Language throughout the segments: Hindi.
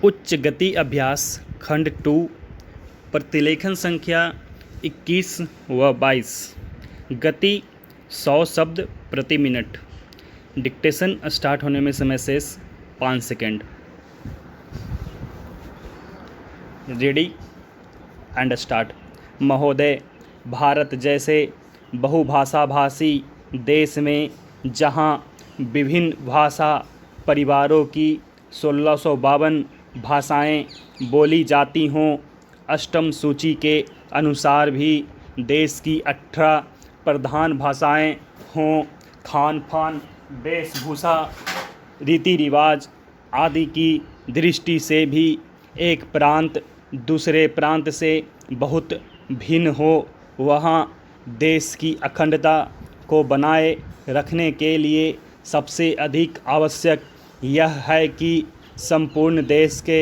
उच्च गति अभ्यास खंड 2 प्रतिलेखन संख्या 21 व 22। गति 100 शब्द प्रति मिनट। डिक्टेशन स्टार्ट होने में समय शेष 5 सेकेंड। Ready and start. महोदय, भारत जैसे बहुभाषा भाषी देश में जहां विभिन्न भाषा परिवारों की 1652 भाषाएं बोली जाती हों, अष्टम सूची के अनुसार भी देश की 18 प्रधान भाषाएं हों, खान पान, वेशभूषा, रीति रिवाज आदि की दृष्टि से भी एक प्रांत दूसरे प्रांत से बहुत भिन्न हो, वहाँ देश की अखंडता को बनाए रखने के लिए सबसे अधिक आवश्यक यह है कि संपूर्ण देश के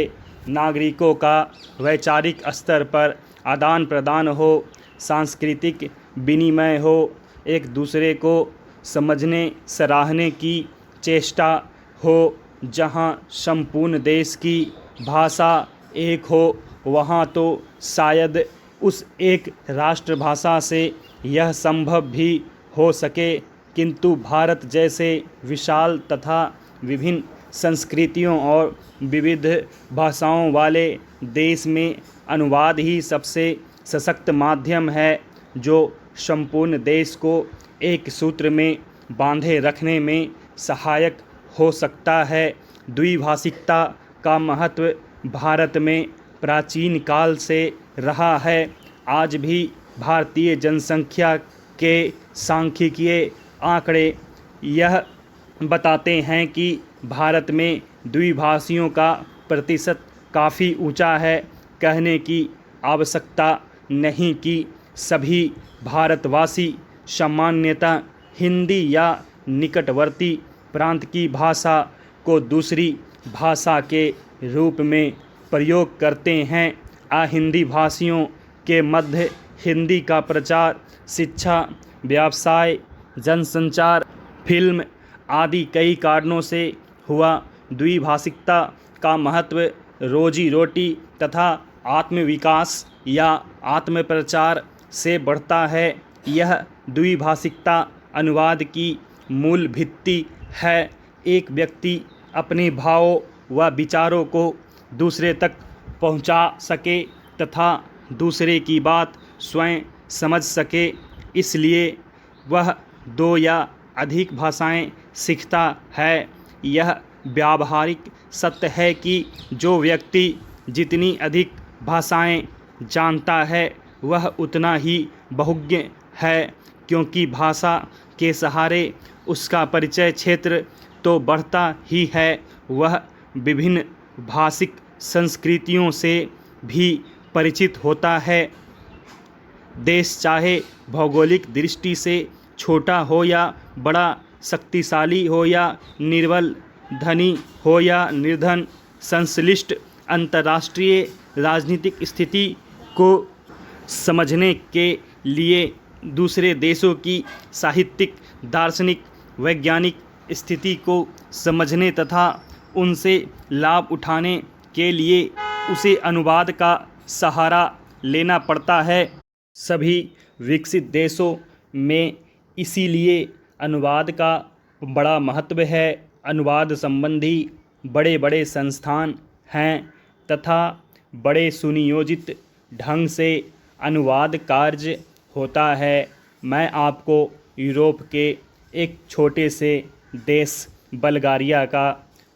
नागरिकों का वैचारिक स्तर पर आदान प्रदान हो, सांस्कृतिक विनिमय हो, एक दूसरे को समझने सराहने की चेष्टा हो। जहाँ संपूर्ण देश की भाषा एक हो, वहाँ तो शायद उस एक राष्ट्रभाषा से यह संभव भी हो सके, किंतु भारत जैसे विशाल तथा विभिन्न संस्कृतियों और विविध भाषाओं वाले देश में अनुवाद ही सबसे सशक्त माध्यम है, जो संपूर्ण देश को एक सूत्र में बांधे रखने में सहायक हो सकता है। द्विभाषिकता का महत्व भारत में प्राचीन काल से रहा है। आज भी भारतीय जनसंख्या के सांख्यिकीय आंकड़े यह बताते हैं कि भारत में द्विभाषियों का प्रतिशत काफ़ी ऊंचा है। कहने की आवश्यकता नहीं कि सभी भारतवासी सामान्यतः हिंदी या निकटवर्ती प्रांत की भाषा को दूसरी भाषा के रूप में प्रयोग करते हैं। अहिंदी भाषियों के मध्य हिंदी का प्रचार शिक्षा, व्यवसाय, जनसंचार, फिल्म आदि कई कारणों से हुआ। द्विभाषिकता का महत्व रोजी रोटी तथा आत्मविकास या आत्मप्रचार से बढ़ता है। यह द्विभाषिकता अनुवाद की मूल भित्ति है। एक व्यक्ति अपने भावों व विचारों को दूसरे तक पहुंचा सके तथा दूसरे की बात स्वयं समझ सके, इसलिए वह 2 या अधिक भाषाएं सीखता है। यह व्यावहारिक सत्य है कि जो व्यक्ति जितनी अधिक भाषाएं जानता है वह उतना ही बहुज्ञ है, क्योंकि भाषा के सहारे उसका परिचय क्षेत्र तो बढ़ता ही है, वह विभिन्न भाषिक संस्कृतियों से भी परिचित होता है। देश चाहे भौगोलिक दृष्टि से छोटा हो या बड़ा, शक्तिशाली हो या निर्बल, धनी हो या निर्धन, संश्लिष्ट अंतर्राष्ट्रीय राजनीतिक स्थिति को समझने के लिए दूसरे देशों की साहित्यिक, दार्शनिक, वैज्ञानिक स्थिति को समझने तथा उनसे लाभ उठाने के लिए उसे अनुवाद का सहारा लेना पड़ता है। सभी विकसित देशों में इसीलिए अनुवाद का बड़ा महत्व है। अनुवाद संबंधी बड़े बड़े संस्थान हैं तथा बड़े सुनियोजित ढंग से अनुवाद कार्य होता है। मैं आपको यूरोप के एक छोटे से देश बल्गारिया का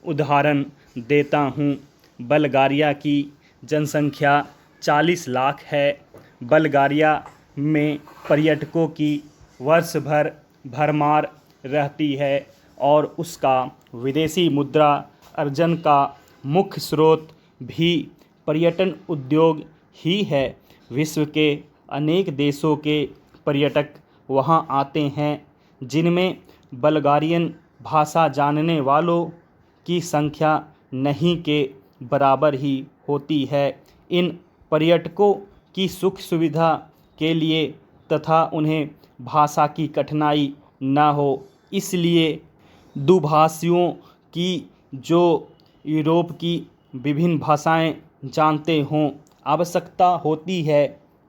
उदाहरण देता हूँ। बल्गारिया की जनसंख्या 40 लाख है। बल्गारिया में पर्यटकों की वर्ष भर भरमार रहती है और उसका विदेशी मुद्रा अर्जन का मुख्य स्रोत भी पर्यटन उद्योग ही है। विश्व के अनेक देशों के पर्यटक वहाँ आते हैं, जिनमें बल्गारियन भाषा जानने वालों की संख्या नहीं के बराबर ही होती है। इन पर्यटकों की सुख सुविधा के लिए तथा उन्हें भाषा की कठिनाई न हो, इसलिए दुभाषियों की जो यूरोप की विभिन्न भाषाएं जानते हों। आवश्यकता होती है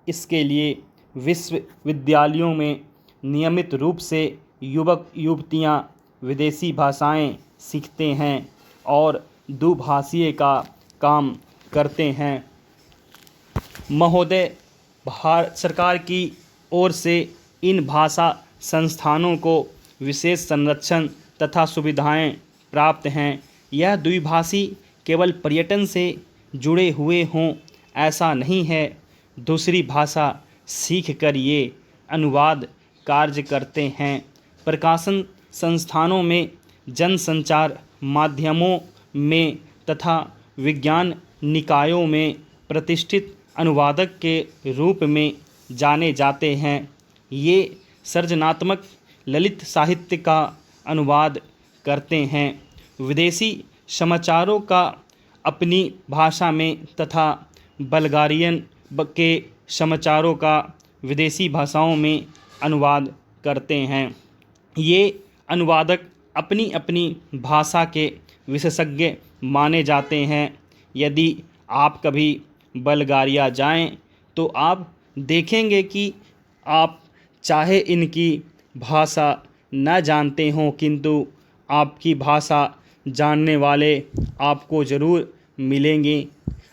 इसके लिए विश्वविद्यालयों में नियमित रूप से युवक युवतियां विदेशी भाषाएं सीखते हैं और दुभाषीय का काम करते हैं। महोदय, भारत सरकार की ओर से इन भाषा संस्थानों को विशेष संरक्षण तथा सुविधाएं प्राप्त हैं। यह द्विभाषी केवल पर्यटन से जुड़े हुए हों ऐसा नहीं है। दूसरी भाषा सीखकर ये अनुवाद कार्य करते हैं। प्रकाशन संस्थानों में, जनसंचार माध्यमों में तथा विज्ञान निकायों में प्रतिष्ठित अनुवादक के रूप में जाने जाते हैं। ये सृजनात्मक ललित साहित्य का अनुवाद करते हैं। विदेशी समाचारों का अपनी भाषा में तथा बल्गारियन के समाचारों का विदेशी भाषाओं में अनुवाद करते हैं। ये अनुवादक अपनी अपनी भाषा के विशेषज्ञ माने जाते हैं। यदि आप कभी बल्गारिया जाएं तो आप देखेंगे कि आप चाहे इनकी भाषा न जानते हों किंतु आपकी भाषा जानने वाले आपको ज़रूर मिलेंगे।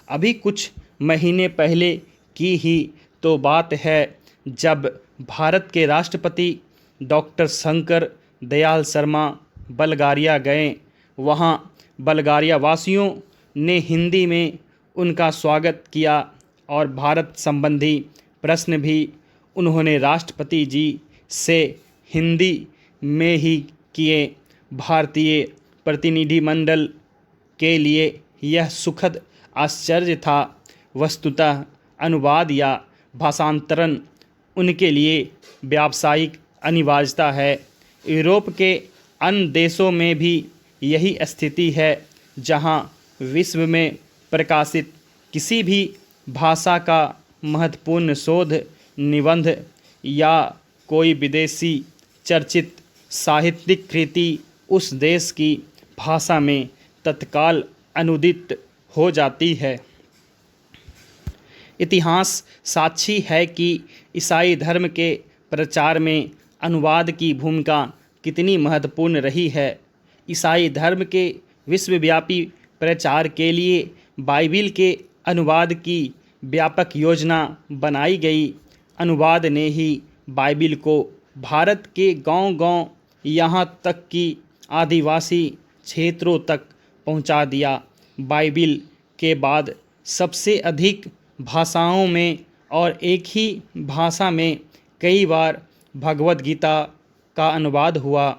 अभी कुछ महीने पहले की ही तो बात है जब भारत के राष्ट्रपति डॉक्टर शंकर दयाल शर्मा बल्गारिया गए। वहाँ बल्गारिया वासियों ने हिंदी में उनका स्वागत किया और भारत संबंधी प्रश्न भी उन्होंने राष्ट्रपति जी से हिंदी में ही किए। भारतीय प्रतिनिधिमंडल के लिए यह सुखद आश्चर्य था। वस्तुतः अनुवाद या भाषांतरण उनके लिए व्यावसायिक अनिवार्यता है। यूरोप के अन्य देशों में भी यही स्थिति है, जहां विश्व में प्रकाशित किसी भी भाषा का महत्वपूर्ण शोध निबंध या कोई विदेशी चर्चित साहित्यिक कृति उस देश की भाषा में तत्काल अनुदित हो जाती है। इतिहास साक्षी है कि ईसाई धर्म के प्रचार में अनुवाद की भूमिका कितनी महत्वपूर्ण रही है। ईसाई धर्म के विश्वव्यापी प्रचार के लिए बाइबिल के अनुवाद की व्यापक योजना बनाई गई। अनुवाद ने ही बाइबिल को भारत के गांव-गांव यहाँ तक कि आदिवासी क्षेत्रों तक पहुँचा दिया। बाइबिल के बाद सबसे अधिक भाषाओं में और एक ही भाषा में कई बार भगवद गीता का अनुवाद हुआ।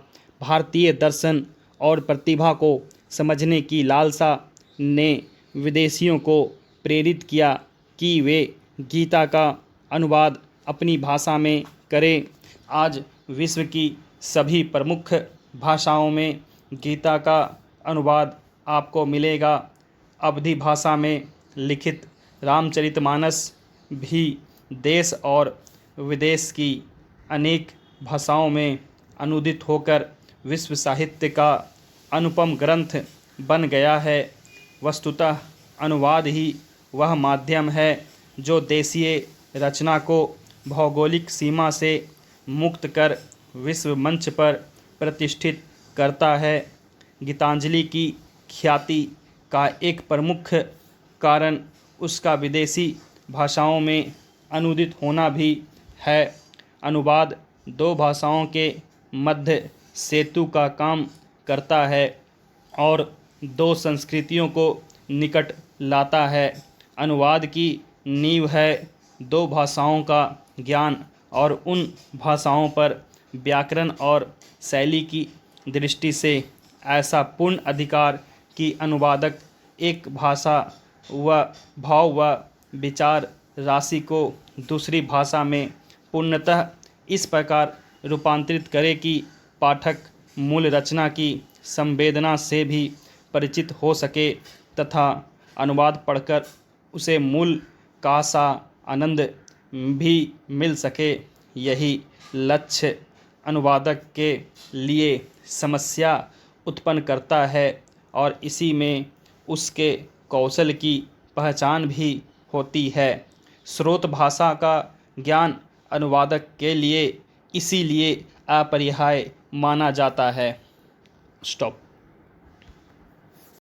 भारतीय दर्शन और प्रतिभा को समझने की लालसा ने विदेशियों को प्रेरित किया कि वे गीता का अनुवाद अपनी भाषा में करें। आज विश्व की सभी प्रमुख भाषाओं में गीता का अनुवाद आपको मिलेगा। अवधी भाषा में लिखित रामचरितमानस भी देश और विदेश की अनेक भाषाओं में अनुदित होकर विश्व साहित्य का अनुपम ग्रंथ बन गया है। वस्तुतः अनुवाद ही वह माध्यम है जो देशीय रचना को भौगोलिक सीमा से मुक्त कर विश्व मंच पर प्रतिष्ठित करता है। गीतांजलि की ख्याति का एक प्रमुख कारण उसका विदेशी भाषाओं में अनुदित होना भी है। अनुवाद दो भाषाओं के मध्य सेतु का काम करता है और दो संस्कृतियों को निकट लाता है। अनुवाद की नींव है दो भाषाओं का ज्ञान और उन भाषाओं पर व्याकरण और शैली की दृष्टि से ऐसा पूर्ण अधिकार कि अनुवादक एक भाषा व भाव व विचार राशि को दूसरी भाषा में पूर्णतः इस प्रकार रूपांतरित करे कि पाठक मूल रचना की संवेदना से भी परिचित हो सके तथा अनुवाद पढ़कर उसे मूल का सा आनंद भी मिल सके। यही लक्ष्य अनुवादक के लिए समस्या उत्पन्न करता है और इसी में उसके कौशल की पहचान भी होती है। स्रोत भाषा का ज्ञान अनुवादक के लिए इसीलिए अपरिहार्य माना जाता है। स्टॉप।